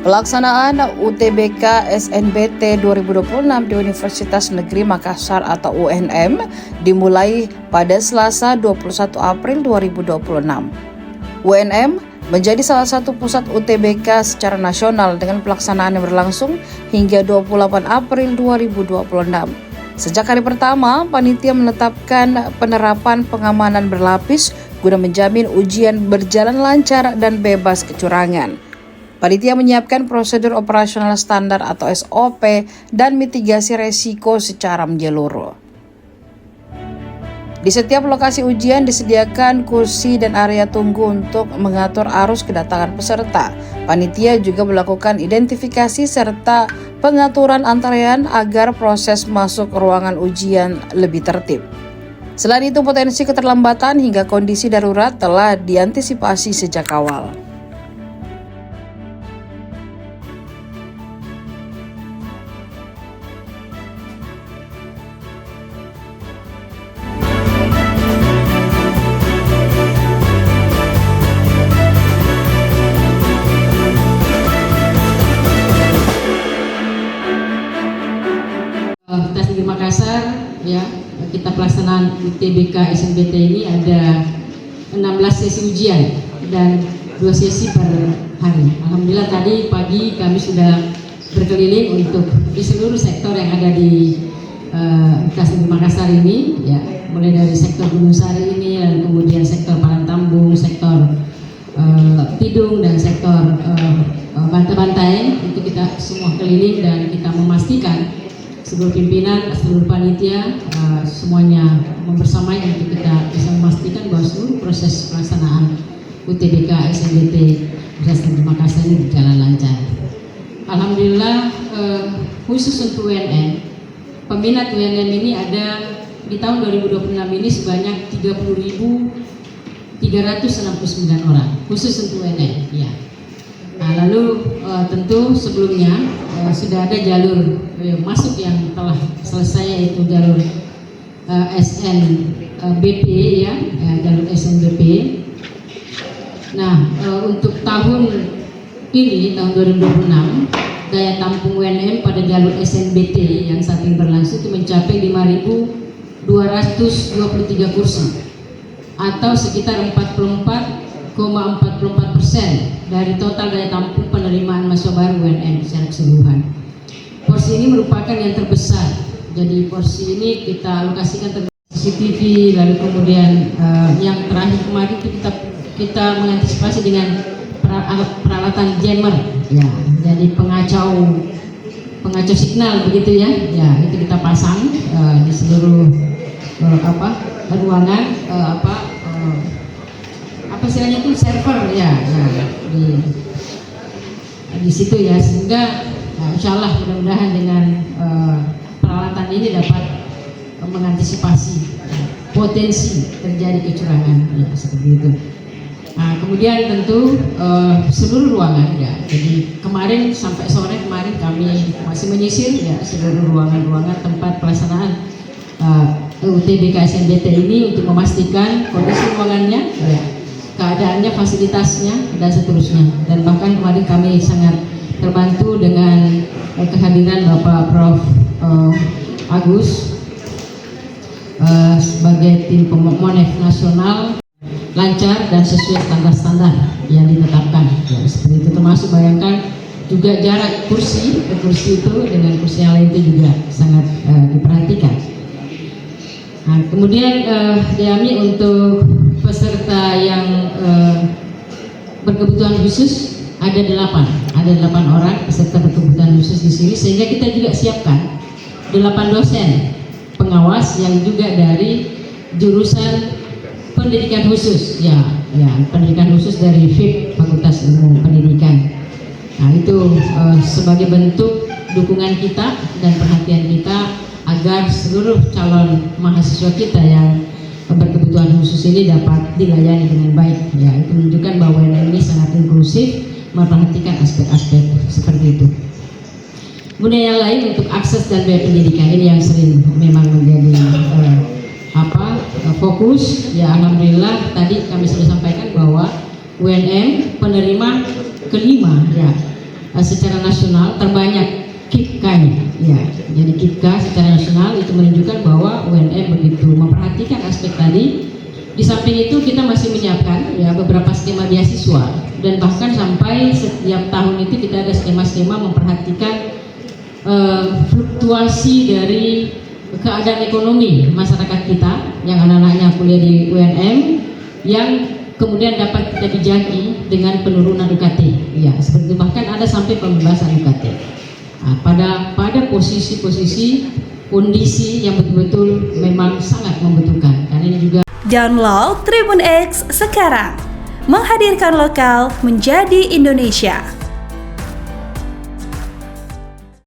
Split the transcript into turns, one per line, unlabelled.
Pelaksanaan UTBK SNBT 2026 di Universitas Negeri Makassar atau UNM dimulai pada Selasa 21 April 2026. UNM menjadi salah satu pusat UTBK secara nasional dengan pelaksanaan yang berlangsung hingga 28 April 2026. Sejak hari pertama, panitia menetapkan penerapan pengamanan berlapis guna menjamin ujian berjalan lancar dan bebas kecurangan. Panitia menyiapkan prosedur operasional standar atau SOP dan mitigasi resiko secara menyeluruh. Di setiap lokasi ujian disediakan kursi dan area tunggu untuk mengatur arus kedatangan peserta. Panitia juga melakukan identifikasi serta pengaturan antrean agar proses masuk ruangan ujian lebih tertib. Selain itu, potensi keterlambatan hingga kondisi darurat telah diantisipasi sejak awal.
Di Makassar ya, kita pelaksanaan UTBK SNBT ini ada 16 sesi ujian dan 2 sesi per hari. Alhamdulillah tadi pagi kami sudah berkeliling untuk di seluruh sektor yang ada di Universitas Makassar ini ya, mulai dari sektor Gunung Sari ini dan kemudian sektor Palantambung, sektor Tidung dan sektor Bantai-Bantai. Itu kita semua keliling dan kita memastikan seluruh pimpinan, seluruh panitia semuanya membersamai untuk kita bisa memastikan bahwa seluruh proses pelaksanaan UTBK SNBT Universitas Negeri Makassar ini berjalan lancar. Alhamdulillah, khusus untuk UNM, peminat UNM ini ada di tahun 2026 ini sebanyak 30.369 orang khusus untuk UNM ya. Nah, lalu tentu sebelumnya sudah ada jalur masuk yang telah selesai, yaitu jalur SNBP ya, jalur SNBP. Nah, untuk tahun ini, tahun 2026, daya tampung UNM pada jalur SNBT yang saat ini berlangsung itu mencapai 5.223 kursi atau sekitar 44,44% dari total daya tampung penerimaan mahasiswa baru UNM secara keseluruhan. Porsi ini merupakan yang terbesar. Jadi porsi ini kita alokasikan terhadap CCTV, lalu kemudian yang terakhir kemarin kita mengantisipasi dengan peralatan jammer, ya. Jadi pengacau signal begitu ya. Ya, itu kita pasang di seluruh ruangan apa istilahnya itu server ya, di situ ya, sehingga insya Allah mudah-mudahan dengan peralatan ini dapat mengantisipasi potensi terjadi kecurangan ya, seperti itu. Nah, kemudian tentu seluruh ruangan ya, jadi kemarin sampai sore kemarin kami masih menyisir ya seluruh ruangan-ruangan tempat pelaksanaan UTBK SNBT ini untuk memastikan kondisi ruangannya ya, keadaannya, fasilitasnya, dan seterusnya. Dan bahkan kemarin kami sangat terbantu dengan kehadiran Bapak Prof. Agus sebagai tim Monef nasional, lancar dan sesuai standar-standar yang ditetapkan. Ya, seperti itu, termasuk bayangkan juga jarak kursi ke kursi itu dengan kursi yang lain itu juga sangat diperhatikan. Nah, kemudian Diami untuk peserta yang berkebutuhan khusus ada 8 orang peserta berkebutuhan khusus di sini, sehingga kita juga siapkan 8 dosen pengawas yang juga dari jurusan pendidikan khusus ya, pendidikan khusus dari FIP, Fakultas Ilmu Pendidikan. Nah, itu sebagai bentuk dukungan kita dan perhatian kita agar seluruh calon mahasiswa kita yang berkebutuhan khusus ini dapat dilayani dengan baik ya. Itu menunjukkan bahwa UNM ini sangat inklusif, memperhatikan aspek-aspek seperti itu. Kemudian yang lain untuk akses dan biaya pendidikan ini yang sering memang menjadi fokus ya. Alhamdulillah tadi kami sudah sampaikan bahwa UNM penerima kelima ya secara nasional terbanyak KIPK-nya. Ya, jadi KIPK secara nasional itu menunjukkan bahwa UNM begitu memperhatikan aspek tadi. Di samping itu kita masih menyiapkan ya beberapa skema beasiswa, dan bahkan sampai setiap tahun itu kita ada skema-skema memperhatikan fluktuasi dari keadaan ekonomi masyarakat kita yang anak-anaknya kuliah di UNM, yang kemudian dapat kita bijaki dengan penurunan UKT. Ya, seperti itu, bahkan ada sampai pembebasan UKT. Nah, pada posisi-posisi kondisi yang betul-betul memang sangat membutuhkan. Karena ini juga
download Tribun X sekarang, menghadirkan lokal menjadi Indonesia.